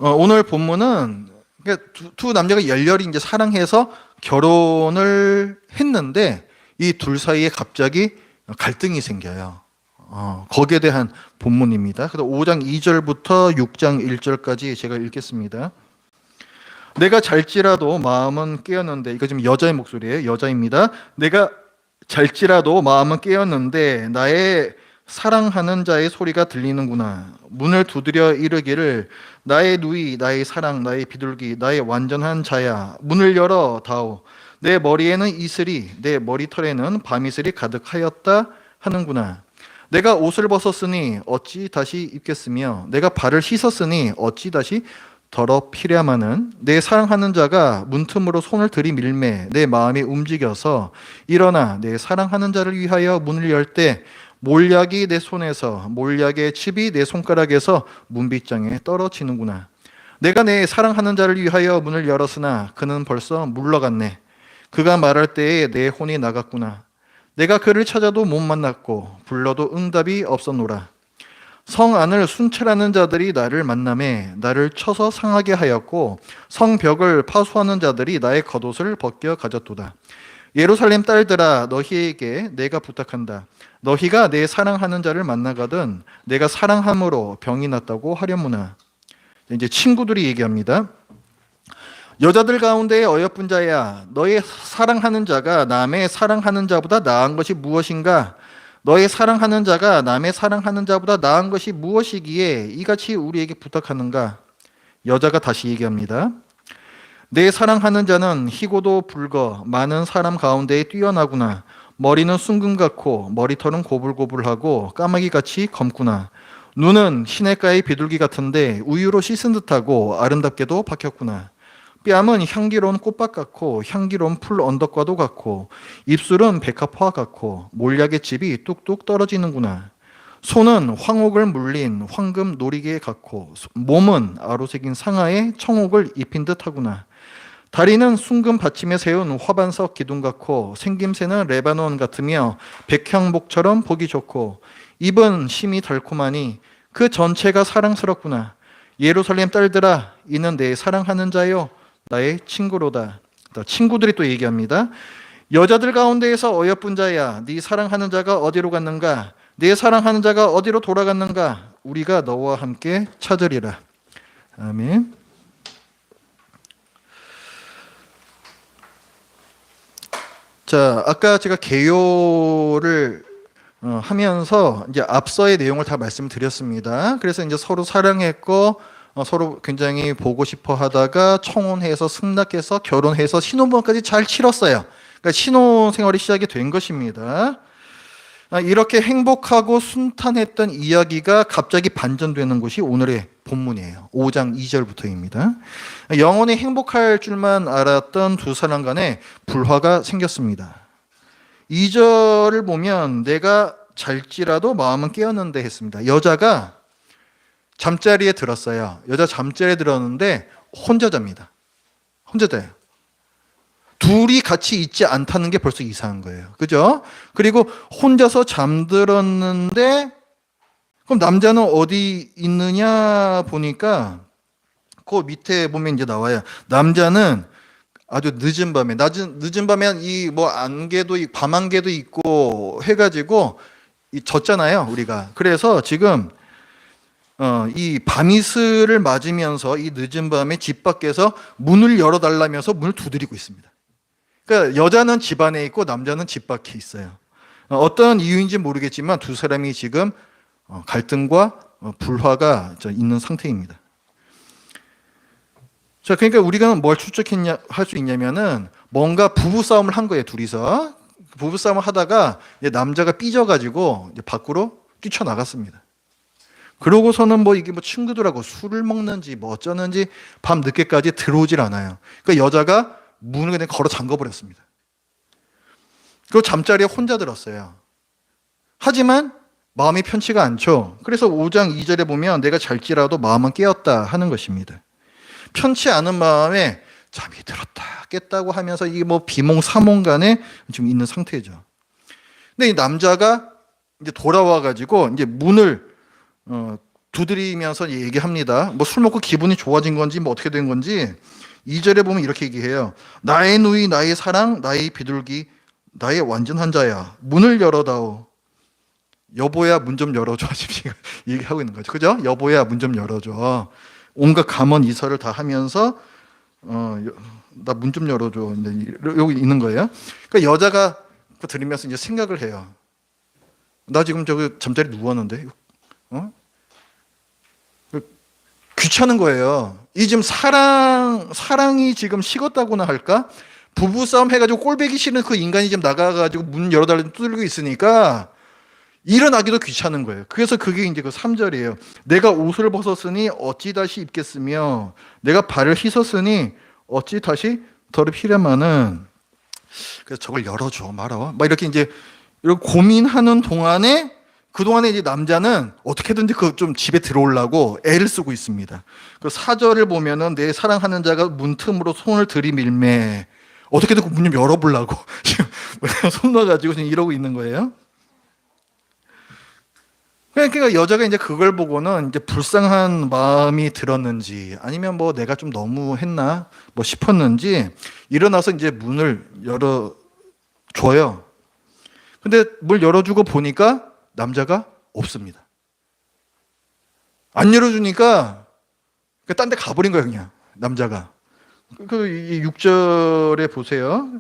오늘 본문은 그러니까 두 남자가 열렬히 이제 사랑해서 결혼을 했는데 이 둘 사이에 갑자기 갈등이 생겨요. 거기에 대한 본문입니다. 그래서 5장 2절부터 6장 1절까지 제가 읽겠습니다. 내가 잘지라도 마음은 깨었는데, 이거 지금 여자의 목소리예요. 여자입니다. 내가 잘지라도 마음은 깨었는데 나의 사랑하는 자의 소리가 들리는구나. 문을 두드려 이르기를 나의 누이, 나의 사랑, 나의 비둘기, 나의 완전한 자야. 문을 열어 다오. 내 머리에는 이슬이, 내 머리털에는 밤이슬이 가득하였다 하는구나. 내가 옷을 벗었으니 어찌 다시 입겠으며 내가 발을 씻었으니 어찌 다시 더럽히랴마는. 내 사랑하는 자가 문틈으로 손을 들이밀매 내 마음이 움직여서 일어나 내 사랑하는 자를 위하여 문을 열 때 몰약이 내 손에서 몰약의 칩이 내 손가락에서 문빗장에 떨어지는구나. 내가 내 사랑하는 자를 위하여 문을 열었으나 그는 벌써 물러갔네. 그가 말할 때에 내 혼이 나갔구나. 내가 그를 찾아도 못 만났고 불러도 응답이 없었노라. 성 안을 순찰하는 자들이 나를 만나매 나를 쳐서 상하게 하였고 성벽을 파수하는 자들이 나의 겉옷을 벗겨 가졌도다. 예루살렘 딸들아, 너희에게 내가 부탁한다. 너희가 내 사랑하는 자를 만나거든 내가 사랑함으로 병이 났다고 하려무나. 이제 친구들이 얘기합니다. 여자들 가운데 어여쁜 자야, 너의 사랑하는 자가 남의 사랑하는 자보다 나은 것이 무엇인가? 너의 사랑하는 자가 남의 사랑하는 자보다 나은 것이 무엇이기에 이같이 우리에게 부탁하는가? 여자가 다시 얘기합니다. 내 사랑하는 자는 희고도 붉어 많은 사람 가운데에 뛰어나구나. 머리는 순금 같고 머리털은 고불고불하고 까마귀같이 검구나. 눈은 시냇가의 비둘기 같은데 우유로 씻은 듯하고 아름답게도 박혔구나. 뺨은 향기로운 꽃밭 같고 향기로운 풀 언덕과도 같고 입술은 백합화 같고 몰약의 즙이 뚝뚝 떨어지는구나. 손은 황옥을 물린 황금 놀이개 같고 몸은 아로새긴 상아에 청옥을 입힌 듯하구나. 다리는 순금 받침에 세운 화반석 기둥 같고 생김새는 레바논 같으며 백향목처럼 보기 좋고 입은 심이 달콤하니 그 전체가 사랑스럽구나. 예루살렘 딸들아, 이는 내 사랑하는 자요 나의 친구로다. 친구들이 또 얘기합니다. 여자들 가운데에서 어여쁜 자야, 네 사랑하는 자가 어디로 갔는가? 네 사랑하는 자가 어디로 돌아갔는가? 우리가 너와 함께 찾으리라. 아멘. 자, 아까 제가 개요를 하면서 이제 앞서의 내용을 다 말씀드렸습니다. 그래서 이제 서로 사랑했고 서로 굉장히 보고 싶어 하다가 청혼해서 승낙해서 결혼해서 신혼부까지 잘 치렀어요. 그러니까 신혼생활이 시작이 된 것입니다. 이렇게 행복하고 순탄했던 이야기가 갑자기 반전되는 것이 오늘의 본문이에요. 5장 2절부터입니다. 영원히 행복할 줄만 알았던 두 사람 간에 불화가 생겼습니다. 2절을 보면 내가 잘지라도 마음은 깨었는데 했습니다. 여자가 잠자리에 들었어요. 여자 잠자리에 들었는데 혼자 잡니다. 혼자 자요. 둘이 같이 있지 않다는 게 벌써 이상한 거예요. 그죠? 그리고 혼자서 잠들었는데 그럼 남자는 어디 있느냐 보니까 그 밑에 보면 이제 나와요. 남자는 아주 늦은 밤에 늦은 밤에 이 뭐 안개도 밤안개도 있고 해가지고 졌잖아요 우리가. 그래서 지금 이 밤이슬을 맞으면서 이 늦은 밤에 집 밖에서 문을 열어달라면서 문을 두드리고 있습니다. 그러니까 여자는 집 안에 있고 남자는 집 밖에 있어요. 어떤 이유인지 모르겠지만 두 사람이 지금 갈등과 불화가 있는 상태입니다. 자, 그러니까 우리가 뭘 할 수 있냐면은 뭔가 부부 싸움을 한 거예요, 둘이서. 부부 싸움을 하다가 남자가 삐져가지고 밖으로 뛰쳐나갔습니다. 그러고서는 이게 친구들하고 술을 먹는지 어쩌는지 밤 늦게까지 들어오질 않아요. 그러니까 여자가 문을 그냥 걸어 잠궈 버렸습니다. 그리고 잠자리에 혼자 들었어요. 하지만 마음이 편치가 않죠. 그래서 5장 2절에 보면 내가 잘지라도 마음은 깨었다 하는 것입니다. 편치 않은 마음에 잠이 들었다 깼다고 하면서 이게 비몽사몽간에 지금 있는 상태죠. 근데 이 남자가 이제 돌아와 가지고 이제 문을 두드리면서 얘기합니다. 뭐 술 먹고 기분이 좋아진 건지 뭐 어떻게 된 건지 2절에 보면 이렇게 얘기해요. 나의 누이, 나의 사랑, 나의 비둘기, 나의 완전한 자야. 문을 열어다오. 여보야 문 좀 열어줘. 지금 얘기하고 있는 거죠. 그죠? 여보야 문 좀 열어줘. 온갖 감언 이설을 다 하면서 나 문 좀 열어줘. 여기 있는 거예요. 그러니까 여자가 그 들으면서 이제 생각을 해요. 나 지금 저기 잠자리 누웠는데, 귀찮은 거예요. 이 지금 사랑이 지금 식었다고나 할까? 부부싸움 해가지고 꼴배기 싫은 그 인간이 지금 나가가지고 문 열어달라고 두들기고 있으니까 일어나기도 귀찮은 거예요. 그래서 그게 이제 그 3절이에요. 내가 옷을 벗었으니 어찌 다시 입겠으며 내가 발을 씻었으니 어찌 다시 더럽히려마는. 그래서 저걸 열어줘 말아. 막 이렇게 이제 이렇게 고민하는 동안에 그동안에 이제 남자는 어떻게든지 그 좀 집에 들어오려고 애를 쓰고 있습니다. 그 4절을 보면은 내 사랑하는 자가 문틈으로 손을 들이밀매. 어떻게든 그 문 좀 열어보려고 지금 손 넣어가지고 지금 이러고 있는 거예요. 그러니까 여자가 이제 그걸 보고는 이제 불쌍한 마음이 들었는지 아니면 뭐 내가 좀 너무 했나 뭐 싶었는지 일어나서 이제 문을 열어줘요. 근데 문 열어주고 보니까 남자가 없습니다. 안 열어주니까 딴 데 가버린 거예요, 그냥 남자가. 그 6절에 보세요.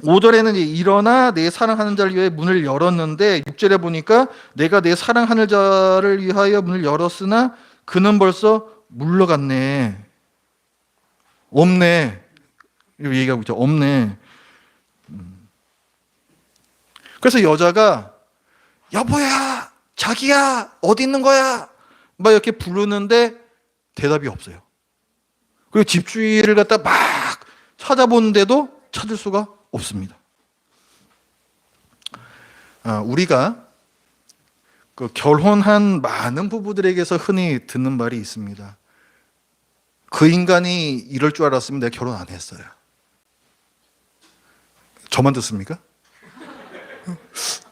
5절에는 일어나 내 사랑하는 자를 위해 문을 열었는데 6절에 보니까 내가 내 사랑하는 자를 위하여 문을 열었으나 그는 벌써 물러갔네. 없네. 이렇게 얘기하고 있죠. 없네. 그래서 여자가 여보야, 자기야, 어디 있는 거야? 막 이렇게 부르는데 대답이 없어요. 그리고 집주위를 갖다 막 찾아보는데도 찾을 수가 없습니다. 우리가 그 결혼한 많은 부부들에게서 흔히 듣는 말이 있습니다. 그 인간이 이럴 줄 알았으면 내가 결혼 안 했어요. 저만 듣습니까?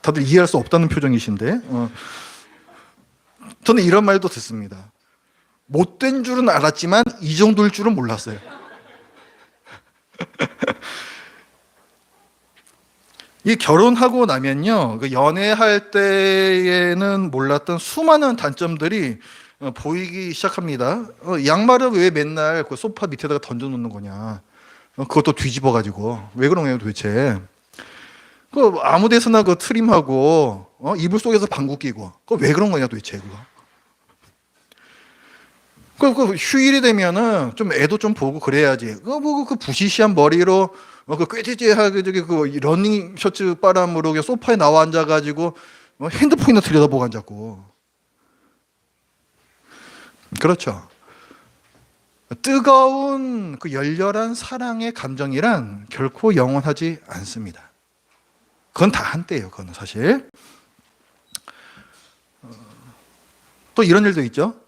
다들 이해할 수 없다는 표정이신데 저는 이런 말도 듣습니다. 못된 줄은 알았지만 이 정도일 줄은 몰랐어요. 이 결혼하고 나면요, 그 연애할 때에는 몰랐던 수많은 단점들이 보이기 시작합니다. 양말을 왜 맨날 그 소파 밑에다가 던져놓는 거냐? 그것도 뒤집어가지고 왜 그런 거예요, 도대체? 그 아무 데서나 그 트림하고 이불 속에서 방구 끼고 그거 왜 그런 거냐 도대체 그거. 그 휴일이 되면은 좀 애도 좀 보고 그래야지. 그 부시시한 머리로 그 꾀지지하게 저기 그 러닝 셔츠 바람으로 소파에 나와 앉아가지고 핸드폰이나 들여다보고 앉았고. 그렇죠. 뜨거운 그 열렬한 사랑의 감정이란 결코 영원하지 않습니다. 그건 다 한때예요. 그건 사실. 또 이런 일도 있죠.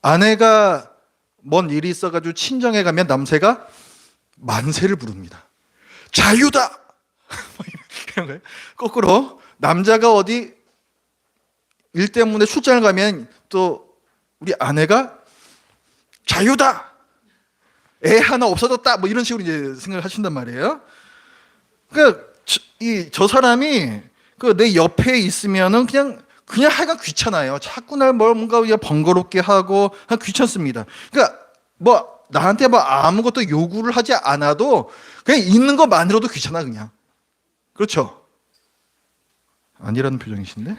아내가 뭔 일이 있어가지고 친정에 가면 남새가 만세를 부릅니다. 자유다. 이런 거예요. 거꾸로 남자가 어디 일 때문에 출장을 가면 또 우리 아내가 자유다. 애 하나 없어졌다. 뭐 이런 식으로 이제 생각을 하신단 말이에요. 그러니까 저 사람이 그 내 옆에 있으면은 그냥 하여간 귀찮아요. 자꾸 날 뭔가 번거롭게 하고 귀찮습니다. 그러니까 뭐 나한테 뭐 아무것도 요구를 하지 않아도 그냥 있는 것만으로도 귀찮아 그냥. 그렇죠? 아니라는 표정이신데.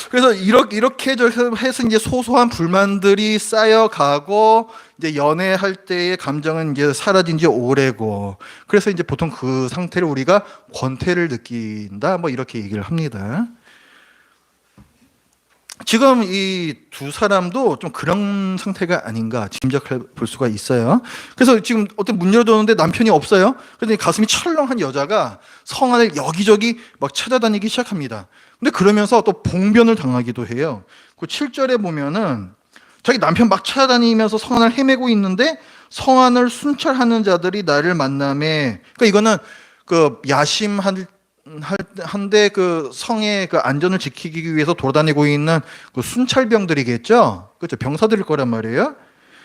그래서 이렇게 해서 이제 소소한 불만들이 쌓여가고 이제 연애할 때의 감정은 이제 사라진 지 오래고 그래서 이제 보통 그 상태를 우리가 권태를 느낀다 뭐 이렇게 얘기를 합니다. 지금 이 두 사람도 좀 그런 상태가 아닌가 짐작해 볼 수가 있어요. 그래서 지금 어떤 문 열어줬는데 남편이 없어요. 그런데 가슴이 철렁한 여자가 성 안을 여기저기 막 찾아다니기 시작합니다. 근데 그러면서 또 봉변을 당하기도 해요. 그 7절에 보면은 자기 남편 막 찾아다니면서 성 안을 헤매고 있는데 성 안을 순찰하는 자들이 나를 만남에, 그러니까 이거는 그 야심할 한데 그 성의 그 안전을 지키기 위해서 돌아다니고 있는 그 순찰병들이겠죠. 그렇죠. 병사들일 거란 말이에요.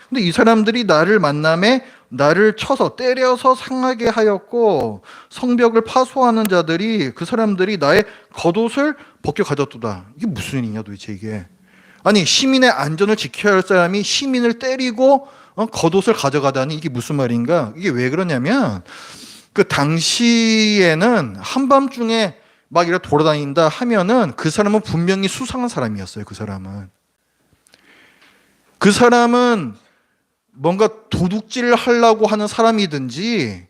근데 이 사람들이 나를 만남에 나를 쳐서 때려서 상하게 하였고 성벽을 파소하는 자들이 그 사람들이 나의 겉옷을 벗겨 가졌도다. 이게 무슨 일이냐 도대체 이게. 아니 시민의 안전을 지켜야 할 사람이 시민을 때리고 겉옷을 가져가다니 이게 무슨 말인가? 이게 왜 그러냐면 그 당시에는 한밤중에 막 이렇게 돌아다닌다 하면은 그 사람은 분명히 수상한 사람이었어요. 그 사람은 뭔가 도둑질을 하려고 하는 사람이든지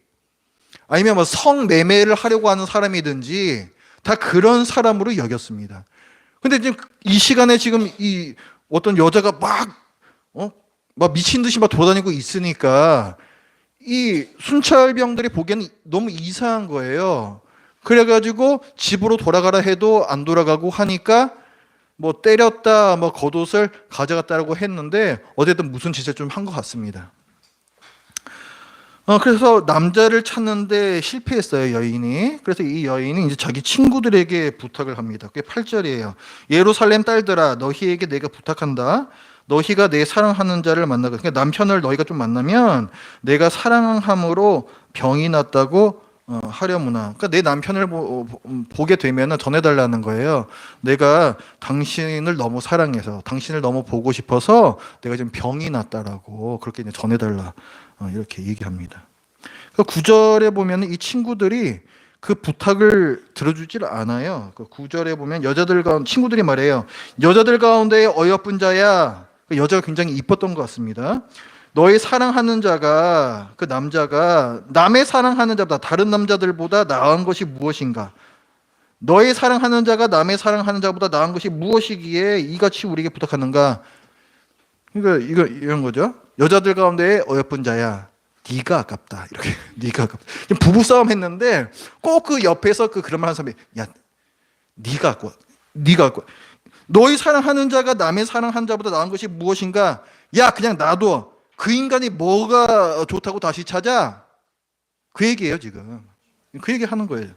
아니면 뭐 성매매를 하려고 하는 사람이든지 다 그런 사람으로 여겼습니다. 근데 지금 이 시간에 지금 이 어떤 여자가 막 미친 듯이 막 돌아다니고 있으니까 이 순찰병들이 보기에는 너무 이상한 거예요. 그래가지고 집으로 돌아가라 해도 안 돌아가고 하니까 뭐 때렸다, 뭐 겉옷을 가져갔다라고 했는데 어쨌든 무슨 짓을 좀 한 것 같습니다. 그래서 남자를 찾는데 실패했어요, 여인이. 그래서 이 여인이 이제 자기 친구들에게 부탁을 합니다. 그게 8절이에요. 예루살렘 딸들아, 너희에게 내가 부탁한다. 너희가 내 사랑하는 자를 만나고, 그러니까 남편을 너희가 좀 만나면 내가 사랑함으로 병이 났다고 하려무나. 그러니까 내 남편을 보게 되면 전해달라는 거예요. 내가 당신을 너무 사랑해서, 당신을 너무 보고 싶어서 내가 지금 병이 났다라고 그렇게 이제 전해달라. 이렇게 얘기합니다. 그 9절에 보면 이 친구들이 그 부탁을 들어주질 않아요. 그 9절에 보면 여자들 가운데 친구들이 말해요. 여자들 가운데 어여쁜 자야. 그 여자가 굉장히 이뻤던 것 같습니다. 너의 사랑하는 자가 그 남자가 남의 사랑하는 자보다 다른 남자들보다 나은 것이 무엇인가? 너의 사랑하는 자가 남의 사랑하는 자보다 나은 것이 무엇이기에 이같이 우리에게 부탁하는가? 그러니까 이런 거죠. 여자들 가운데 어여쁜 자야. 네가 아깝다. 이렇게 네가 아깝다. 부부 싸움 했는데 꼭 그 옆에서 그런 말 하는 사람이 야, 네가 아까워. 네가 아까워. 너희 사랑하는 자가 남의 사랑하는 자보다 나은 것이 무엇인가? 야, 그냥 놔둬. 그 인간이 뭐가 좋다고 다시 찾아? 그 얘기예요, 지금. 그 얘기 하는 거예요.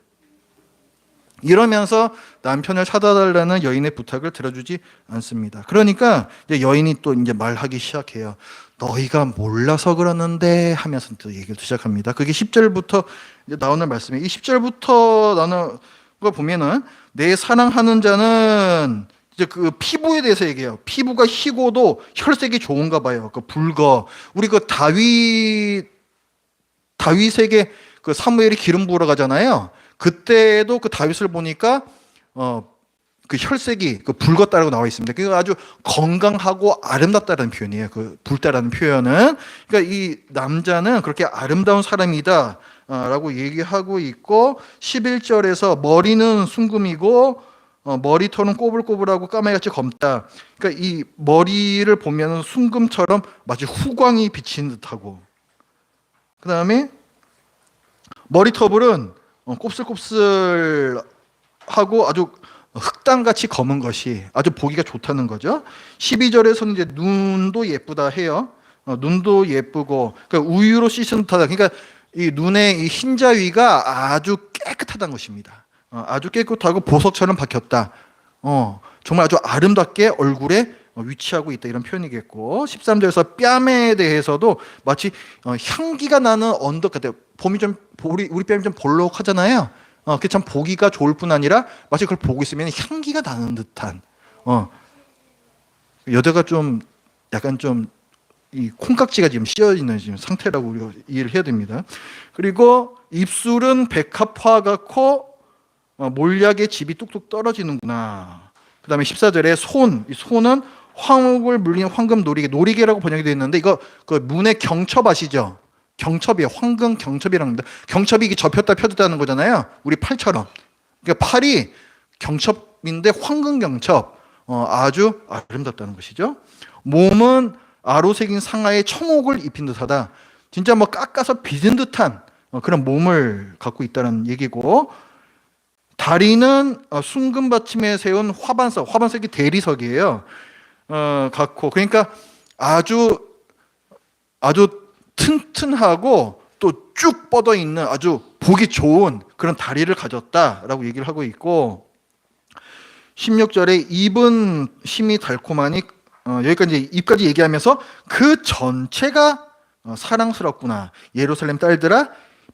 이러면서 남편을 찾아달라는 여인의 부탁을 들어주지 않습니다. 그러니까 이제 여인이 또 이제 말하기 시작해요. 너희가 몰라서 그러는데 하면서 또 얘기를 시작합니다. 그게 10절부터 이제 나오는 말씀이에요. 이 10절부터 나오는 거 보면은 내 사랑하는 자는 이제 그 피부에 대해서 얘기해요. 피부가 희고도 혈색이 좋은가 봐요. 그 붉어. 우리 그 다윗에게 그 사무엘이 기름 부으러 가잖아요. 그때도 그 다윗을 보니까 그 혈색이 그 붉었다라고 나와 있습니다. 그 아주 건강하고 아름답다라는 표현이에요. 그 붉다라는 표현은. 그러니까 이 남자는 그렇게 아름다운 사람이다 라고 얘기하고 있고 11절에서 머리는 순금이고 머리털은 꼬불꼬불하고 까마귀같이 검다. 그러니까 이 머리를 보면 순금처럼 마치 후광이 비치는 듯하고 그 다음에 머리터블은 곱슬곱슬하고 아주 흑당같이 검은 것이 아주 보기가 좋다는 거죠. 12절에서는 이제 눈도 예쁘다 해요. 눈도 예쁘고 그러니까 우유로 씻은 듯하다. 그러니까 이 눈의 이 흰자위가 아주 깨끗하다는 것입니다. 아주 깨끗하고 보석처럼 박혔다. 정말 아주 아름답게 얼굴에 위치하고 있다 이런 표현이겠고 13절에서 뺨에 대해서도 마치 향기가 나는 언덕 같아요. 봄이 좀 우리 뺨이 좀 볼록하잖아요. 그게 참 보기가 좋을 뿐 아니라 마치 그걸 보고 있으면 향기가 나는 듯한 여자가 좀 약간 좀 이 콩깍지가 지금 씌어 있는 지금 상태라고 우리가 이해를 해야 됩니다. 그리고 입술은 백합화 같고 몰약의 즙이 뚝뚝 떨어지는구나. 그 다음에 14절에 이 손은 황옥을 물리는 황금 노리개라고 번역이 되어 있는데 이거 그 문의 경첩 아시죠? 경첩이에요. 황금 경첩이라는 겁니다. 경첩이 이게 접혔다 펴졌다는 거잖아요. 우리 팔처럼. 그러니까 팔이 경첩인데 황금 경첩. 아주 아름답다는 것이죠. 몸은 아로새긴 상하에 청옥을 입힌 듯하다. 진짜 뭐 깎아서 빚은 듯한 그런 몸을 갖고 있다는 얘기고 다리는 순금 받침에 세운 화반석이 대리석이에요. 갖고 그러니까 아주 튼튼하고 또 쭉 뻗어 있는 아주 보기 좋은 그런 다리를 가졌다라고 얘기를 하고 있고, 16절에 입은 힘이 달콤하니, 여기까지 입까지 얘기하면서 그 전체가 사랑스럽구나. 예루살렘 딸들아,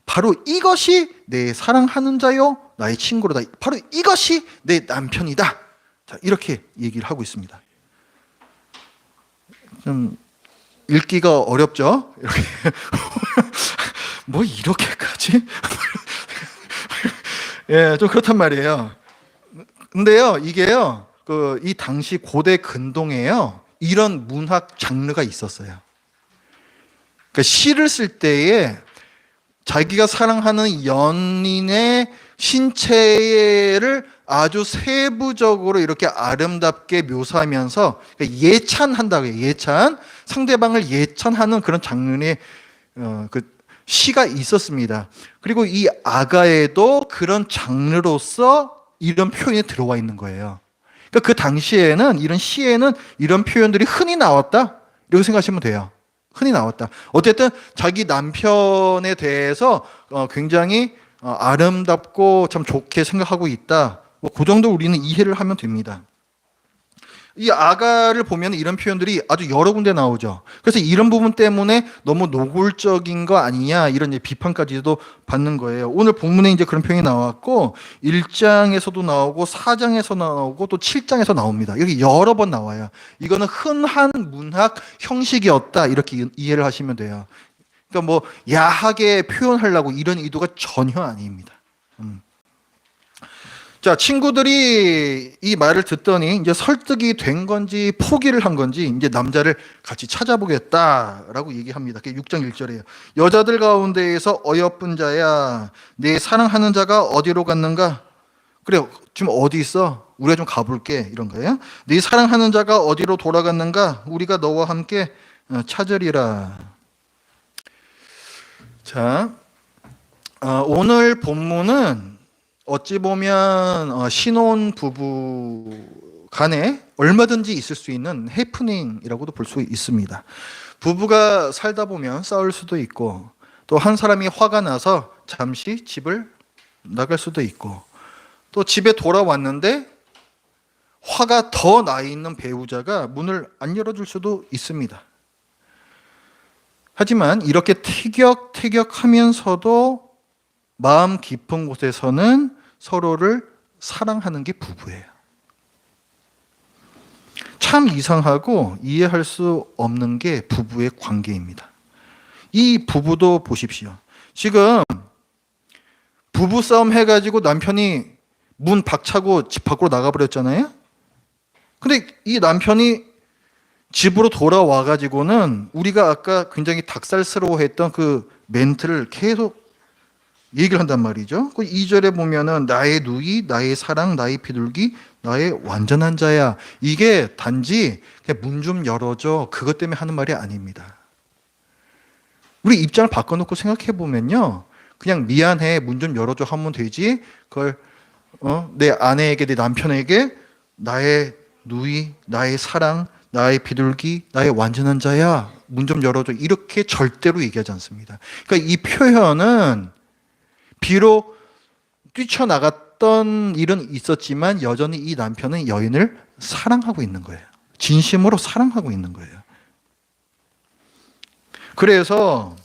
바로 이것이 내 사랑하는 자요 나의 친구로다. 바로 이것이 내 남편이다. 자, 이렇게 얘기를 하고 있습니다. 좀 읽기가 어렵죠? 이렇게 뭐 이렇게까지? 예, 좀 그렇단 말이에요. 근데요, 이게요, 이 당시 고대 근동에요, 이런 문학 장르가 있었어요. 그러니까 시를 쓸 때에 자기가 사랑하는 연인의 신체를 아주 세부적으로 이렇게 아름답게 묘사하면서 예찬한다고 해요. 예찬, 상대방을 예찬하는 그런 장르의 그 시가 있었습니다. 그리고 이 아가에도 그런 장르로서 이런 표현이 들어와 있는 거예요. 그러니까 그 당시에는 이런 시에는 이런 표현들이 흔히 나왔다, 이렇게 생각하시면 돼요. 흔히 나왔다. 어쨌든 자기 남편에 대해서 굉장히 아름답고 참 좋게 생각하고 있다. 뭐 그 정도 우리는 이해를 하면 됩니다. 이 아가를 보면 이런 표현들이 아주 여러 군데 나오죠. 그래서 이런 부분 때문에 너무 노골적인 거 아니냐, 이런 비판까지도 받는 거예요. 오늘 본문에 이제 그런 표현이 나왔고, 1장에서도 나오고 4장에서 나오고 또 7장에서 나옵니다. 여기 여러 번 나와요. 이거는 흔한 문학 형식이었다, 이렇게 이해를 하시면 돼요. 그러니까 뭐 야하게 표현하려고 이런 의도가 전혀 아닙니다. 자, 친구들이 이 말을 듣더니 이제 설득이 된 건지 포기를 한 건지 이제 남자를 같이 찾아보겠다라고 얘기합니다. 6장 1절이에요. 여자들 가운데에서 어여쁜 자야, 내 사랑하는 자가 어디로 갔는가? 그래, 지금 어디 있어? 우리가 좀 가볼게, 이런 거예요. 네 사랑하는 자가 어디로 돌아갔는가? 우리가 너와 함께 찾으리라. 자, 오늘 본문은 어찌 보면 신혼 부부 간에 얼마든지 있을 수 있는 해프닝이라고도 볼 수 있습니다. 부부가 살다 보면 싸울 수도 있고, 또 한 사람이 화가 나서 잠시 집을 나갈 수도 있고, 또 집에 돌아왔는데 화가 더 나 있는 배우자가 문을 안 열어줄 수도 있습니다. 하지만 이렇게 티격태격하면서도 마음 깊은 곳에서는 서로를 사랑하는 게 부부예요. 참 이상하고 이해할 수 없는 게 부부의 관계입니다. 이 부부도 보십시오. 지금 부부싸움 해가지고 남편이 문 박차고 집 밖으로 나가버렸잖아요. 근데 이 남편이 집으로 돌아와가지고는 우리가 아까 굉장히 닭살스러워했던 그 멘트를 계속 얘기를 한단 말이죠. 그 2절에 보면은 나의 누이, 나의 사랑, 나의 비둘기, 나의 완전한 자야. 이게 단지 문 좀 열어줘, 그것 때문에 하는 말이 아닙니다. 우리 입장을 바꿔놓고 생각해 보면요, 그냥 미안해, 문 좀 열어줘 하면 되지. 그걸 내 아내에게, 내 남편에게 나의 누이, 나의 사랑, 나의 비둘기, 나의 완전한 자야, 문 좀 열어줘, 이렇게 절대로 얘기하지 않습니다. 그러니까 이 표현은 비록 뛰쳐나갔던 일은 있었지만 여전히 이 남편은 여인을 사랑하고 있는 거예요. 진심으로 사랑하고 있는 거예요. 그래서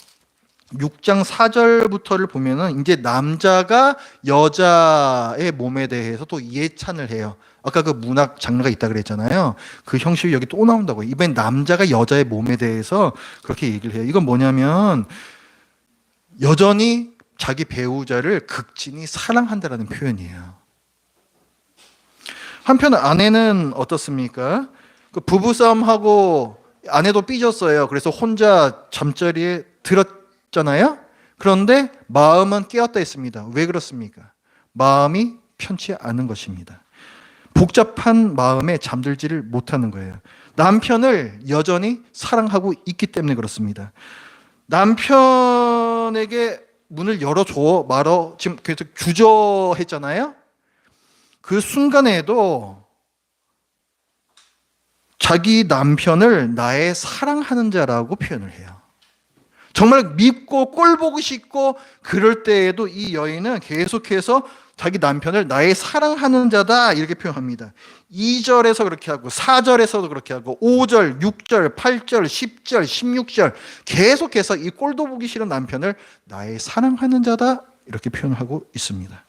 6장 4절부터를 보면은 이제 남자가 여자의 몸에 대해서 또 예찬을 해요. 아까 그 문학 장르가 있다 그랬잖아요. 그 형식이 여기 또 나온다고요. 이번엔 남자가 여자의 몸에 대해서 그렇게 얘기를 해요. 이건 뭐냐면 여전히 자기 배우자를 극진히 사랑한다라는 표현이에요. 한편 아내는 어떻습니까? 그 부부싸움하고 아내도 삐졌어요. 그래서 혼자 잠자리에 들었잖아요. 그런데 마음은 깨었다 했습니다. 왜 그렇습니까? 마음이 편치 않은 것입니다. 복잡한 마음에 잠들지를 못하는 거예요. 남편을 여전히 사랑하고 있기 때문에 그렇습니다. 남편에게 문을 열어줘 말어, 지금 계속 주저했잖아요. 그 순간에도 자기 남편을 나의 사랑하는 자라고 표현을 해요. 정말 밉고 꼴 보기 싫고 그럴 때에도 이 여인은 계속해서 자기 남편을 나의 사랑하는 자다 이렇게 표현합니다. 2절에서 그렇게 하고 4절에서도 그렇게 하고 5절, 6절, 8절, 10절, 16절 계속해서 이 꼴도 보기 싫은 남편을 나의 사랑하는 자다 이렇게 표현하고 있습니다.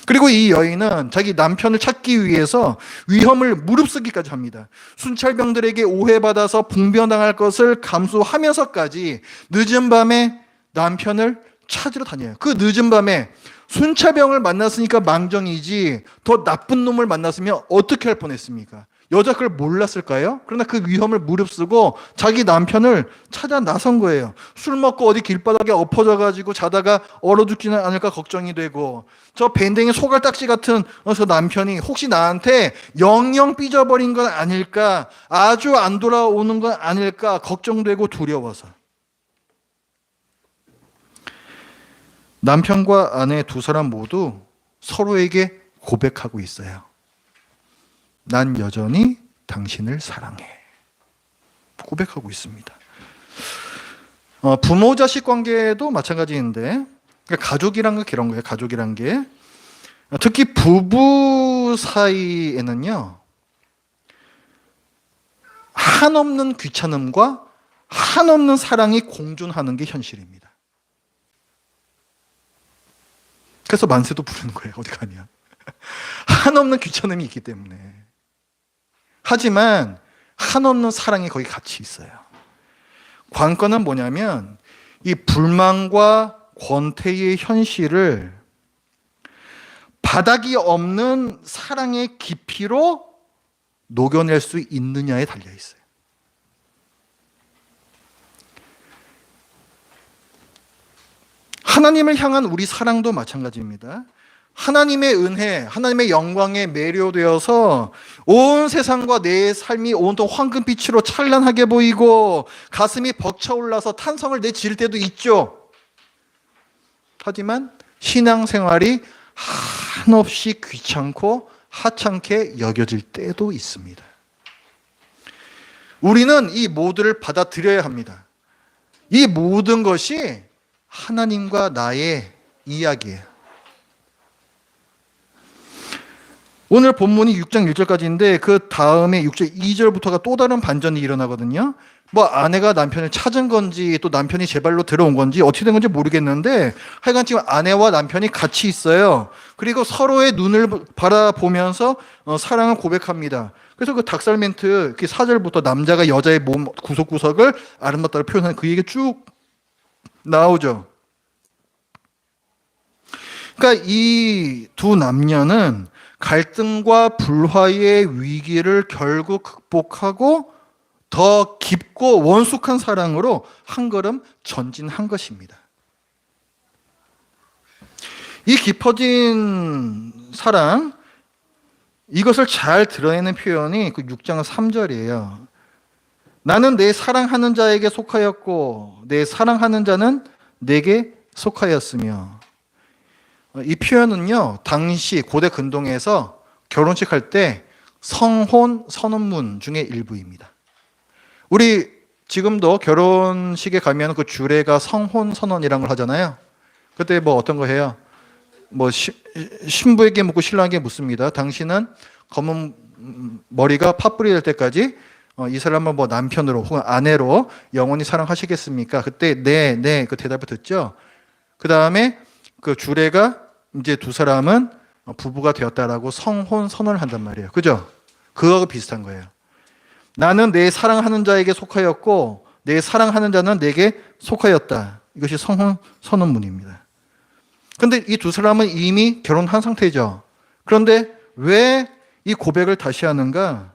그리고 이 여인은 자기 남편을 찾기 위해서 위험을 무릅쓰기까지 합니다. 순찰병들에게 오해받아서 봉변당할 것을 감수하면서까지 늦은 밤에 남편을 찾으러 다녀요. 그 늦은 밤에 순찰병을 만났으니까 망정이지 더 나쁜 놈을 만났으면 어떻게 할 뻔했습니까? 여자 그걸 몰랐을까요? 그러나 그 위험을 무릅쓰고 자기 남편을 찾아 나선 거예요. 술 먹고 어디 길바닥에 엎어져가지고 자다가 얼어 죽지는 않을까 걱정이 되고 저 밴댕이 소갈딱지 같은 저 남편이 혹시 나한테 영영 삐져버린 건 아닐까, 아주 안 돌아오는 건 아닐까 걱정되고 두려워서 남편과 아내 두 사람 모두 서로에게 고백하고 있어요. 난 여전히 당신을 사랑해. 고백하고 있습니다. 부모 자식 관계도 마찬가지인데 그러니까 가족이란 게 그런 거예요. 가족이란 게 특히 부부 사이에는요 한없는 귀찮음과 한없는 사랑이 공존하는 게 현실입니다. 그래서 만세도 부르는 거예요. 어디 가냐. 한없는 귀찮음이 있기 때문에. 하지만 한없는 사랑이 거기 같이 있어요. 관건은 뭐냐면 이 불만과 권태의 현실을 바닥이 없는 사랑의 깊이로 녹여낼 수 있느냐에 달려 있어요. 하나님을 향한 우리 사랑도 마찬가지입니다. 하나님의 은혜, 하나님의 영광에 매료되어서 온 세상과 내 삶이 온통 황금빛으로 찬란하게 보이고 가슴이 벅차올라서 탄성을 내질 때도 있죠. 하지만 신앙생활이 한없이 귀찮고 하찮게 여겨질 때도 있습니다. 우리는 이 모두를 받아들여야 합니다. 이 모든 것이 하나님과 나의 이야기예요. 오늘 본문이 6장 1절까지인데 그 다음에 6절 2절부터가 또 다른 반전이 일어나거든요. 뭐 아내가 남편을 찾은 건지 또 남편이 제 발로 들어온 건지 어떻게 된 건지 모르겠는데 하여간 지금 아내와 남편이 같이 있어요. 그리고 서로의 눈을 바라보면서 사랑을 고백합니다. 그래서 그 닭살 멘트 4절부터 남자가 여자의 몸 구석구석을 아름답다고 표현하는 그 얘기 쭉 나오죠. 그러니까 이 두 남녀는 갈등과 불화의 위기를 결국 극복하고 더 깊고 원숙한 사랑으로 한 걸음 전진한 것입니다. 이 깊어진 사랑, 이것을 잘 드러내는 표현이 그 6장 3절이에요. 나는 내 사랑하는 자에게 속하였고 내 사랑하는 자는 내게 속하였으며. 이 표현은요, 당시 고대 근동에서 결혼식 할 때 성혼 선언문 중에 일부입니다. 우리 지금도 결혼식에 가면 그 주례가 성혼 선언이라는 걸 하잖아요. 그때 뭐 어떤 거 해요? 뭐 신부에게 묻고 신랑에게 묻습니다. 당신은 검은 머리가 팥불이 될 때까지 이 사람을 뭐 남편으로 혹은 아내로 영원히 사랑하시겠습니까? 그때 네 그 대답을 듣죠. 그 다음에 그 주례가 이제 두 사람은 부부가 되었다라고 성혼 선언을 한단 말이에요. 그죠? 그거하고 비슷한 거예요. 나는 내 사랑하는 자에게 속하였고 내 사랑하는 자는 내게 속하였다. 이것이 성혼 선언문입니다. 그런데 이 두 사람은 이미 결혼한 상태죠. 그런데 왜 이 고백을 다시 하는가?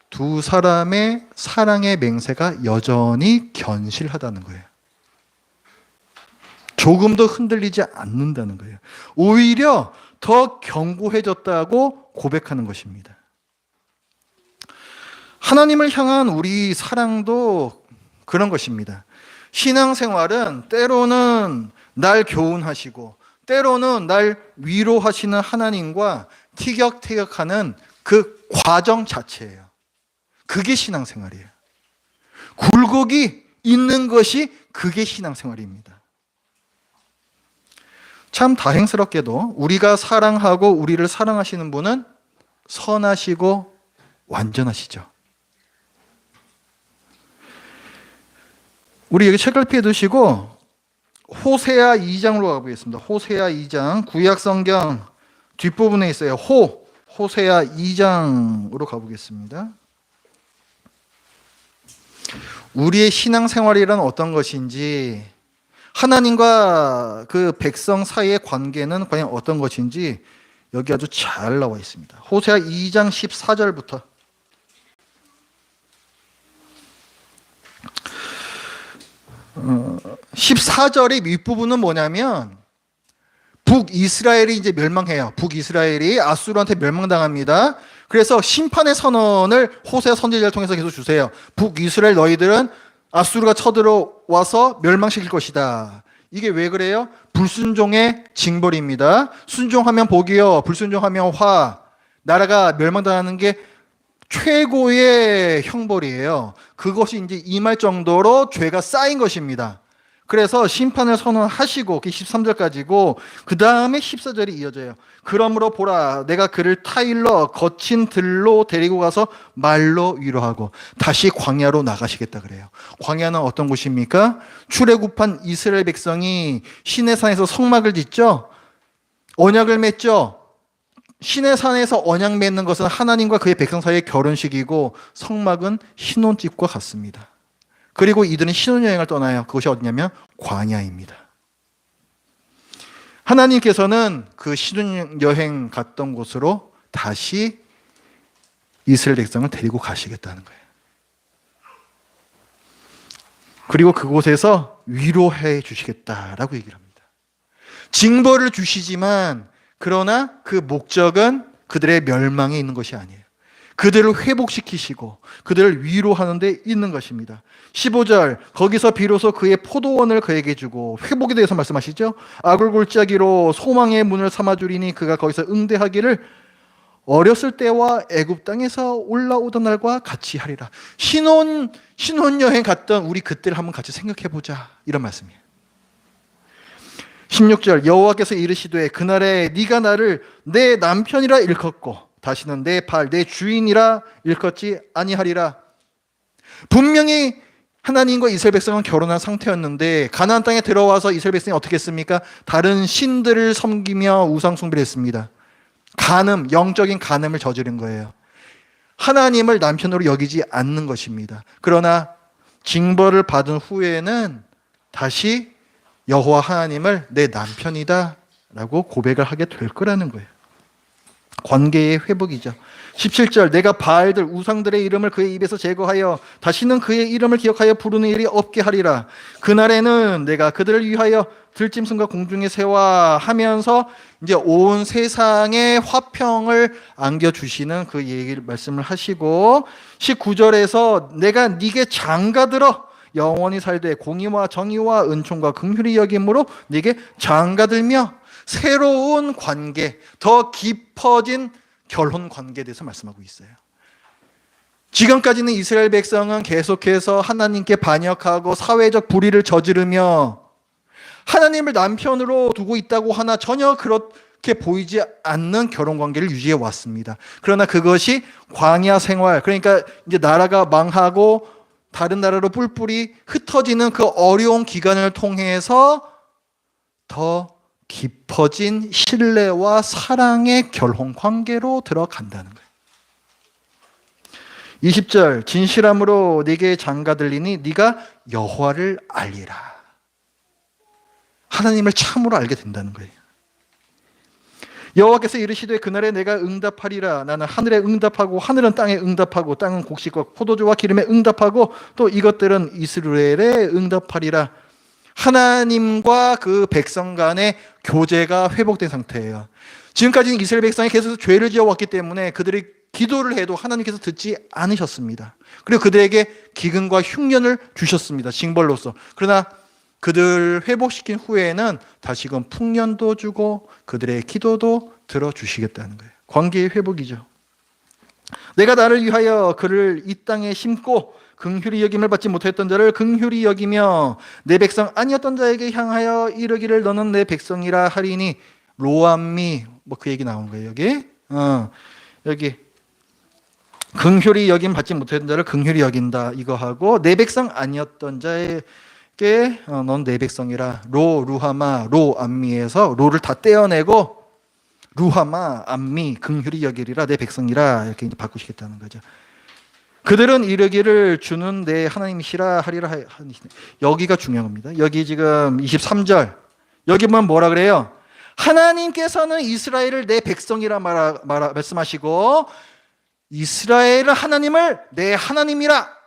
두 사람의 사랑의 맹세가 여전히 견실하다는 거예요. 조금도 흔들리지 않는다는 거예요. 오히려 더 견고해졌다고 고백하는 것입니다. 하나님을 향한 우리 사랑도 그런 것입니다. 신앙생활은 때로는 날 교훈하시고 때로는 날 위로하시는 하나님과 티격태격하는 그 과정 자체예요. 그게 신앙생활이에요. 굴곡이 있는 것이 그게 신앙생활입니다. 참 다행스럽게도 우리가 사랑하고 우리를 사랑하시는 분은 선하시고 완전하시죠. 우리 여기 책을 펴두시고 호세아 2장으로 가보겠습니다. 호세아 2장, 구약성경 뒷부분에 있어요. 호세아 2장으로 가보겠습니다. 우리의 신앙생활이란 어떤 것인지, 하나님과 그 백성 사이의 관계는 과연 어떤 것인지 여기 아주 잘 나와 있습니다. 호세아 2장 14절부터 14절의 윗부분은 뭐냐면 북이스라엘이 이제 멸망해요. 북이스라엘이 아수르한테 멸망당합니다. 그래서 심판의 선언을 호세아 선지자를 통해서 계속 주세요. 북이스라엘 너희들은 아수르가 쳐들어와서 멸망시킬 것이다. 이게 왜 그래요? 불순종의 징벌입니다. 순종하면 복이요, 불순종하면 화. 나라가 멸망당하는 게 최고의 형벌이에요. 그것이 이제 임할 정도로 죄가 쌓인 것입니다. 그래서 심판을 선언하시고 13절까지고 그 다음에 14절이 이어져요. 그러므로 보라, 내가 그를 타일러 거친 들로 데리고 가서 말로 위로하고 다시 광야로 나가시겠다 그래요. 광야는 어떤 곳입니까? 출애굽한 이스라엘 백성이 시내산에서 성막을 짓죠. 언약을 맺죠. 시내산에서 언약 맺는 것은 하나님과 그의 백성 사이의 결혼식이고 성막은 신혼집과 같습니다. 그리고 이들은 신혼여행을 떠나요. 그것이 어디냐면 광야입니다. 하나님께서는 그 신혼여행 갔던 곳으로 다시 이스라엘 백성을 데리고 가시겠다는 거예요. 그리고 그곳에서 위로해 주시겠다라고 얘기를 합니다. 징벌을 주시지만 그러나 그 목적은 그들의 멸망에 있는 것이 아니에요. 그들을 회복시키시고 그들을 위로하는 데 있는 것입니다. 15절, 거기서 비로소 그의 포도원을 그에게 주고, 회복에 대해서 말씀하시죠. 악을 골짜기로 소망의 문을 삼아주리니 그가 거기서 응대하기를 어렸을 때와 애굽 땅에서 올라오던 날과 같이 하리라. 신혼여행 갔던 우리 그때를 한번 같이 생각해보자, 이런 말씀이에요. 16절, 여호와께서 이르시되 그날에 네가 나를 내 남편이라 일컫고 다시는 내 발, 내 주인이라 일컫지 아니하리라. 분명히 하나님과 이스라엘 백성은 결혼한 상태였는데 가나안 땅에 들어와서 이스라엘 백성이 어떻게 했습니까? 다른 신들을 섬기며 우상 숭배를 했습니다. 간음, 영적인 간음을 저지른 거예요. 하나님을 남편으로 여기지 않는 것입니다. 그러나 징벌을 받은 후에는 다시 여호와 하나님을 내 남편이다 라고 고백을 하게 될 거라는 거예요. 관계의 회복이죠. 17절, 내가 바알들 우상들의 이름을 그의 입에서 제거하여 다시는 그의 이름을 기억하여 부르는 일이 없게 하리라. 그날에는 내가 그들을 위하여 들짐승과 공중의 새와 하면서 이제 온 세상에 화평을 안겨주시는 그 얘기를 말씀을 하시고, 19절에서 내가 네게 장가들어 영원히 살되 공의와 정의와 은총과 긍휼히 여김으로 네게 장가들며 새로운 관계, 더 깊어진 결혼 관계에 대해서 말씀하고 있어요. 지금까지는 이스라엘 백성은 계속해서 하나님께 반역하고 사회적 불의를 저지르며 하나님을 남편으로 두고 있다고 하나 전혀 그렇게 보이지 않는 결혼 관계를 유지해 왔습니다. 그러나 그것이 광야 생활, 그러니까 이제 나라가 망하고 다른 나라로 뿔뿔이 흩어지는 그 어려운 기간을 통해서 더 깊어진 신뢰와 사랑의 결혼 관계로 들어간다는 거예요. 20절, 진실함으로 네게 장가들리니 네가 여호와를 알리라. 하나님을 참으로 알게 된다는 거예요. 여호와께서 이르시되 그날에 내가 응답하리라. 나는 하늘에 응답하고 하늘은 땅에 응답하고 땅은 곡식과 포도주와 기름에 응답하고 또 이것들은 이스라엘에 응답하리라. 하나님과 그 백성 간의 교제가 회복된 상태예요. 지금까지는 이스라엘 백성이 계속 죄를 지어왔기 때문에 그들이 기도를 해도 하나님께서 듣지 않으셨습니다. 그리고 그들에게 기근과 흉년을 주셨습니다. 징벌로서. 그러나 그들 회복시킨 후에는 다시금 풍년도 주고 그들의 기도도 들어주시겠다는 거예요. 관계의 회복이죠. 내가 나를 위하여 그를 이 땅에 심고 긍휼히 여김을 받지 못했던 자를 긍휼히 여기며 내 백성 아니었던 자에게 향하여 이르기를 너는 내 백성이라 하리니 로암미 뭐 그 얘기 나온 거예요. 여기 긍휼히 여김 받지 못했던 자를 긍휼히 여긴다 이거 하고 내 백성 아니었던 자에게 넌 내 백성이라 루하마 로암미에서 로를 다 떼어내고 루하마 암미 긍휼히 여기리라 내 백성이라 이렇게 바꾸시겠다는 거죠. 그들은 이르기를 주는 내 하나님이시라 하리라 하니 여기가 중요한 겁니다. 여기 지금 23절 여기 보면 뭐라 그래요? 하나님께서는 이스라엘을 내 백성이라 말씀하시고 이스라엘은 하나님을 내 하나님이라.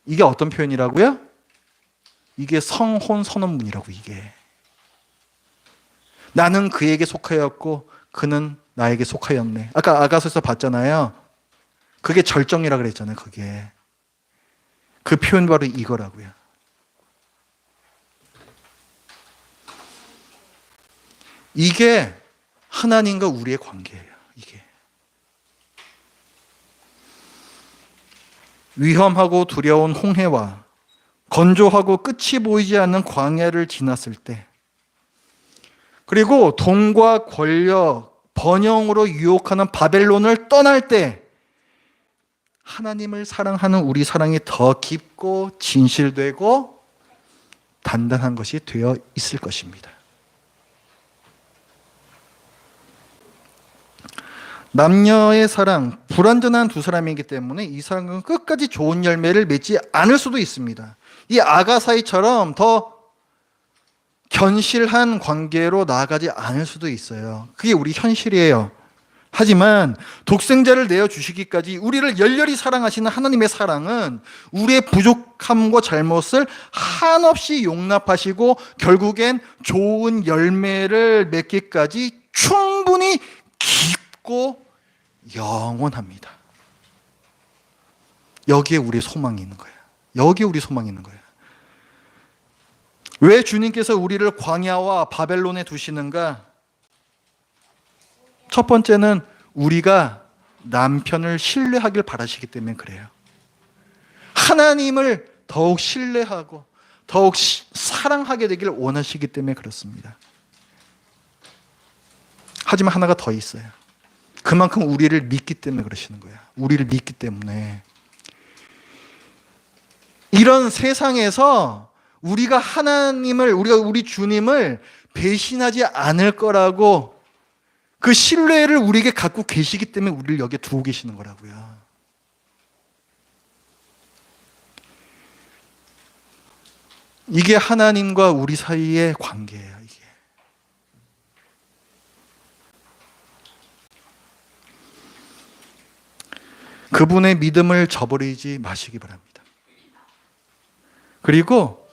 이게 어떤 표현이라고요? 이게 성혼 선언문이라고. 이게 나는 그에게 속하였고 그는 나에게 속하였네. 아까 아가서에서 봤잖아요. 그게 절정이라 그랬잖아요. 그게 그 표현 바로 이거라고요. 이게 하나님과 우리의 관계예요. 이게 위험하고 두려운 홍해와 건조하고 끝이 보이지 않는 광야를 지났을 때, 그리고 돈과 권력, 번영으로 유혹하는 바벨론을 떠날 때 하나님을 사랑하는 우리 사랑이 더 깊고 진실되고 단단한 것이 되어 있을 것입니다. 남녀의 사랑, 불완전한 두 사람이기 때문에 이 사랑은 끝까지 좋은 열매를 맺지 않을 수도 있습니다. 이 아가사이처럼 더 견실한 관계로 나아가지 않을 수도 있어요. 그게 우리 현실이에요. 하지만 독생자를 내어주시기까지 우리를 열렬히 사랑하시는 하나님의 사랑은 우리의 부족함과 잘못을 한없이 용납하시고 결국엔 좋은 열매를 맺기까지 충분히 깊고 영원합니다. 여기에 우리의 소망이 있는 거예요. 여기에 우리 소망이 있는 거예요. 왜 주님께서 우리를 광야와 바벨론에 두시는가? 첫 번째는 우리가 남편을 신뢰하길 바라시기 때문에 그래요. 하나님을 더욱 신뢰하고 더욱 사랑하게 되길 원하시기 때문에 그렇습니다. 하지만 하나가 더 있어요. 그만큼 우리를 믿기 때문에 그러시는 거예요. 우리를 믿기 때문에. 이런 세상에서 우리가 우리 주님을 배신하지 않을 거라고 그 신뢰를 우리에게 갖고 계시기 때문에 우리를 여기에 두고 계시는 거라고요. 이게 하나님과 우리 사이의 관계예요. 이게. 그분의 믿음을 저버리지 마시기 바랍니다. 그리고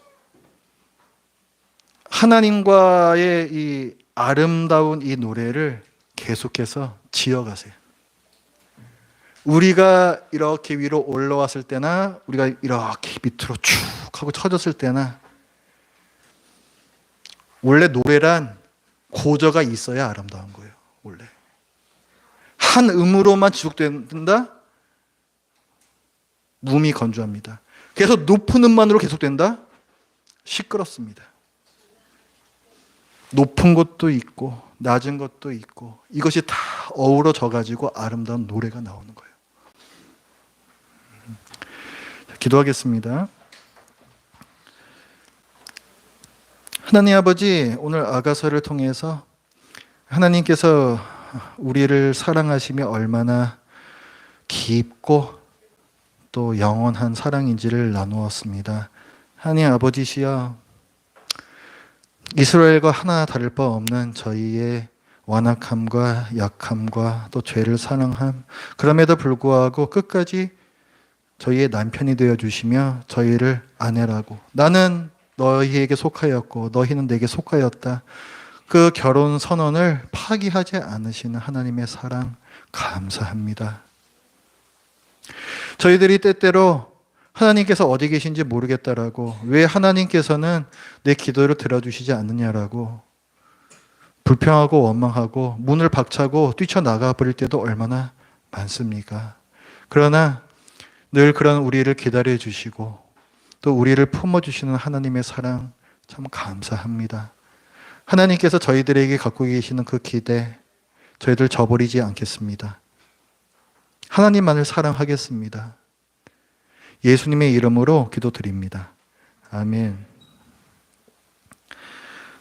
하나님과의 이 아름다운 이 노래를 계속해서 지어가세요. 우리가 이렇게 위로 올라왔을 때나 우리가 이렇게 밑으로 쭉 하고 쳐졌을 때나 원래 노래란 고저가 있어야 아름다운 거예요. 원래 한 음으로만 지속된다? 무미 건조합니다. 그래서 높은 음만으로 계속된다? 시끄럽습니다. 높은 것도 있고 낮은 것도 있고 이것이 다 어우러져 가지고 아름다운 노래가 나오는 거예요. 기도하겠습니다. 하나님 아버지, 오늘 아가서를 통해서 하나님께서 우리를 사랑하시며 얼마나 깊고 또 영원한 사랑인지를 나누었습니다. 하나님 아버지시여, 이스라엘과 하나 다를 바 없는 저희의 완악함과 약함과 또 죄를 사랑함, 그럼에도 불구하고 끝까지 저희의 남편이 되어주시며 저희를 아내라고, 나는 너희에게 속하였고 너희는 내게 속하였다, 그 결혼 선언을 파기하지 않으시는 하나님의 사랑 감사합니다. 저희들이 때때로 하나님께서 어디 계신지 모르겠다라고, 왜 하나님께서는 내 기도를 들어주시지 않느냐라고 불평하고 원망하고 문을 박차고 뛰쳐나가 버릴 때도 얼마나 많습니까? 그러나 늘 그런 우리를 기다려 주시고 또 우리를 품어주시는 하나님의 사랑 참 감사합니다. 하나님께서 저희들에게 갖고 계시는 그 기대 저희들 저버리지 않겠습니다. 하나님만을 사랑하겠습니다. 예수님의 이름으로 기도드립니다. 아멘.